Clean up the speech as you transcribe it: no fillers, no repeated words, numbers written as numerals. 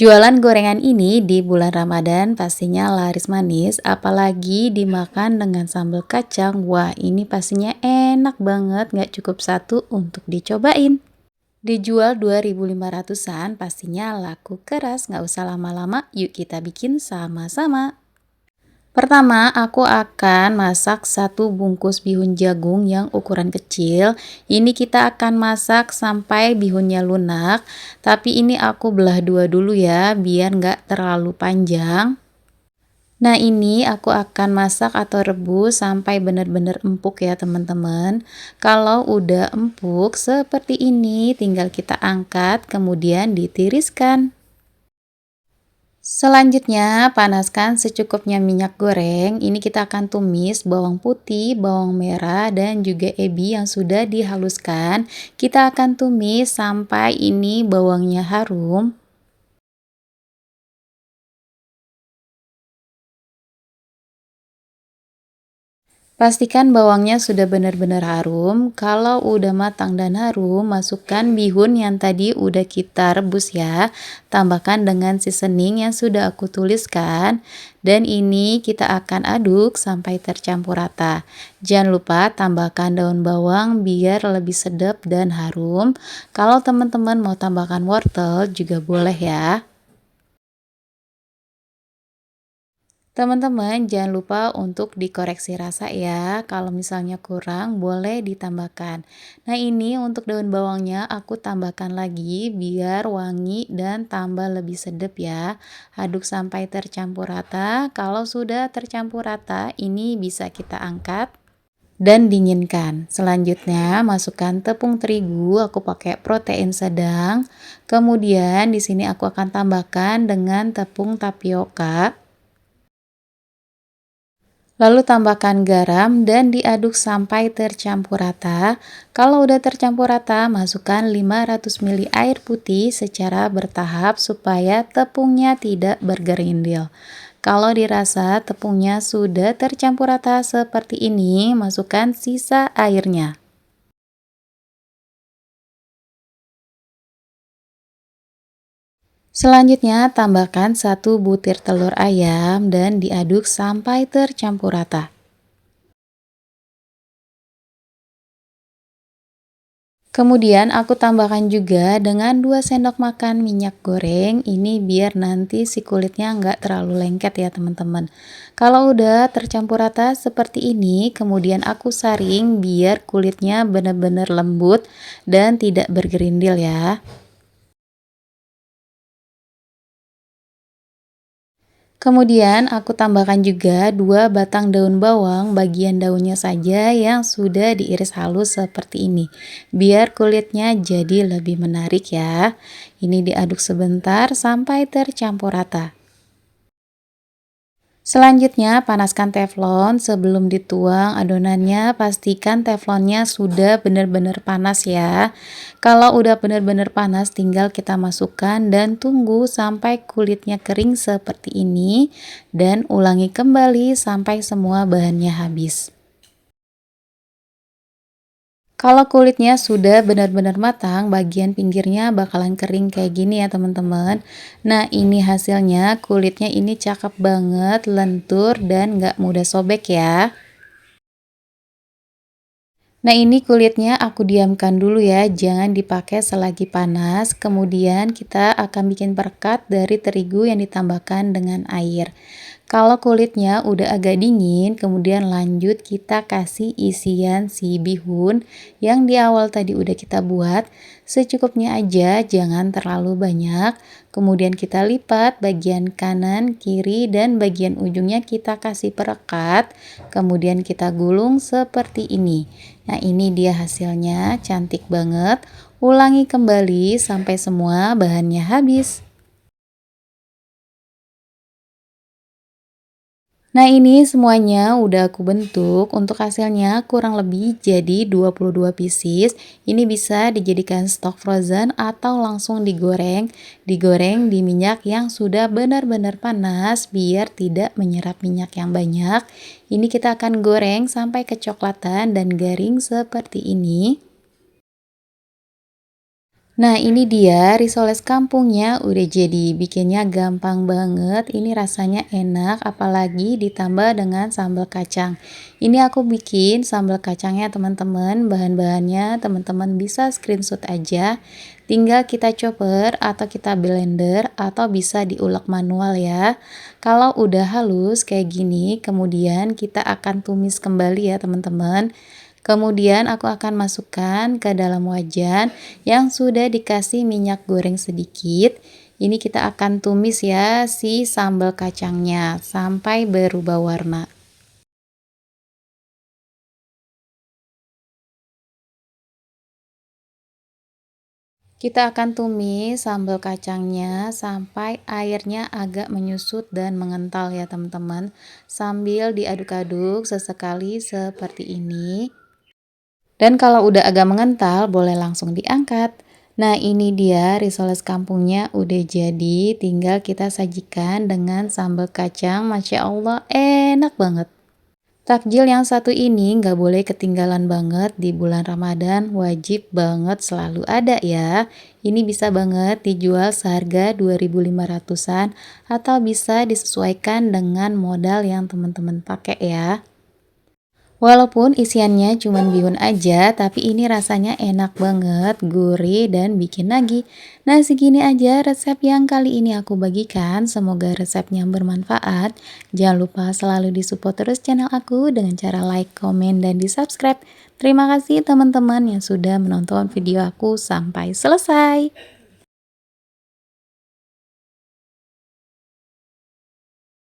Jualan gorengan ini di bulan Ramadan pastinya laris manis, apalagi dimakan dengan sambal kacang. Wah, ini pastinya enak banget, nggak cukup satu untuk dicobain. Dijual 2.500-an, pastinya laku keras, nggak usah lama-lama, yuk kita bikin sama-sama. Pertama, aku akan masak satu bungkus bihun jagung yang ukuran kecil. Ini kita akan masak sampai bihunnya lunak, tapi ini aku belah dua dulu ya, biar nggak terlalu panjang. Nah, ini aku akan masak atau rebus sampai benar-benar empuk ya teman-teman. Kalau udah empuk seperti ini, tinggal kita angkat, kemudian ditiriskan. Selanjutnya, panaskan secukupnya minyak goreng. Ini kita akan tumis bawang putih, bawang merah, dan juga ebi yang sudah dihaluskan. Kita akan tumis sampai ini bawangnya harum. Pastikan bawangnya sudah benar-benar harum. Kalau udah matang dan harum, masukkan bihun yang tadi udah kita rebus ya. Tambahkan dengan seasoning yang sudah aku tuliskan. Dan ini kita akan aduk sampai tercampur rata. Jangan lupa tambahkan daun bawang biar lebih sedap dan harum. Kalau teman-teman mau tambahkan wortel juga boleh ya. Teman-teman, jangan lupa untuk dikoreksi rasa ya. Kalau misalnya kurang, boleh ditambahkan. Nah, ini untuk daun bawangnya aku tambahkan lagi biar wangi dan tambah lebih sedap ya. Aduk sampai tercampur rata. Kalau sudah tercampur rata, ini bisa kita angkat dan dinginkan. Selanjutnya, masukkan tepung terigu, aku pakai protein sedang. Kemudian di sini aku akan tambahkan dengan tepung tapioka. Lalu tambahkan garam dan diaduk sampai tercampur rata. Kalau udah tercampur rata, masukkan 500 ml air putih secara bertahap supaya tepungnya tidak bergerindil. Kalau dirasa tepungnya sudah tercampur rata seperti ini, masukkan sisa airnya. Selanjutnya, tambahkan satu butir telur ayam dan diaduk sampai tercampur rata. Kemudian aku tambahkan juga dengan 2 sendok makan minyak goreng, ini biar nanti si kulitnya nggak terlalu lengket ya teman-teman. Kalau udah tercampur rata seperti ini, kemudian aku saring biar kulitnya benar-benar lembut dan tidak bergerindil ya. Kemudian aku tambahkan juga 2 batang daun bawang, bagian daunnya saja yang sudah diiris halus seperti ini. Biar kulitnya jadi lebih menarik ya. Ini diaduk sebentar sampai tercampur rata. Selanjutnya, panaskan teflon sebelum dituang adonannya. Pastikan teflonnya sudah benar-benar panas ya. Kalau udah benar-benar panas, tinggal kita masukkan dan tunggu sampai kulitnya kering seperti ini. Dan ulangi kembali sampai semua bahannya habis. Kalau kulitnya sudah benar-benar matang, bagian pinggirnya bakalan kering kayak gini ya teman-teman. Nah, ini hasilnya, kulitnya ini cakep banget, lentur, dan nggak mudah sobek ya. Nah, ini kulitnya aku diamkan dulu ya, jangan dipakai selagi panas. Kemudian kita akan bikin perekat dari terigu yang ditambahkan dengan air. Kalau kulitnya udah agak dingin, kemudian lanjut kita kasih isian si bihun yang di awal tadi udah kita buat. Secukupnya aja, jangan terlalu banyak. Kemudian kita lipat bagian kanan, kiri, dan bagian ujungnya kita kasih perekat. Kemudian kita gulung seperti ini. Nah, ini dia hasilnya, cantik banget. Ulangi kembali sampai semua bahannya habis. Nah, ini semuanya udah aku bentuk. Untuk hasilnya kurang lebih jadi 22 pieces. Ini bisa dijadikan stok frozen atau langsung digoreng. Digoreng di minyak yang sudah benar-benar panas biar tidak menyerap minyak yang banyak. Ini kita akan goreng sampai kecoklatan dan garing seperti ini. Nah, ini dia risoles kampungnya udah jadi. Bikinnya gampang banget. Ini rasanya enak, apalagi ditambah dengan sambal kacang. Ini aku bikin sambal kacangnya teman-teman. Bahan-bahannya teman-teman bisa screenshot aja. Tinggal kita chopper atau kita blender atau bisa diulek manual ya. Kalau udah halus kayak gini, kemudian kita akan tumis kembali ya teman-teman. Kemudian aku akan masukkan ke dalam wajan yang sudah dikasih minyak goreng sedikit. Ini kita akan tumis ya si sambal kacangnya sampai berubah warna. Kita akan tumis sambal kacangnya sampai airnya agak menyusut dan mengental ya teman-teman. Sambil diaduk-aduk sesekali seperti ini. Dan kalau udah agak mengental, boleh langsung diangkat. Nah, ini dia risoles kampungnya udah jadi, tinggal kita sajikan dengan sambal kacang. Masya Allah, enak banget. Takjil yang satu ini nggak boleh ketinggalan banget di bulan Ramadan, wajib banget selalu ada ya. Ini bisa banget dijual seharga 2.500-an atau bisa disesuaikan dengan modal yang teman-teman pakai ya. Walaupun isiannya cuma bihun aja, tapi ini rasanya enak banget, gurih, dan bikin nagih. Nah, segini aja resep yang kali ini aku bagikan. Semoga resepnya bermanfaat. Jangan lupa selalu disupport terus channel aku dengan cara like, komen, dan di-subscribe. Terima kasih teman-teman yang sudah menonton video aku sampai selesai.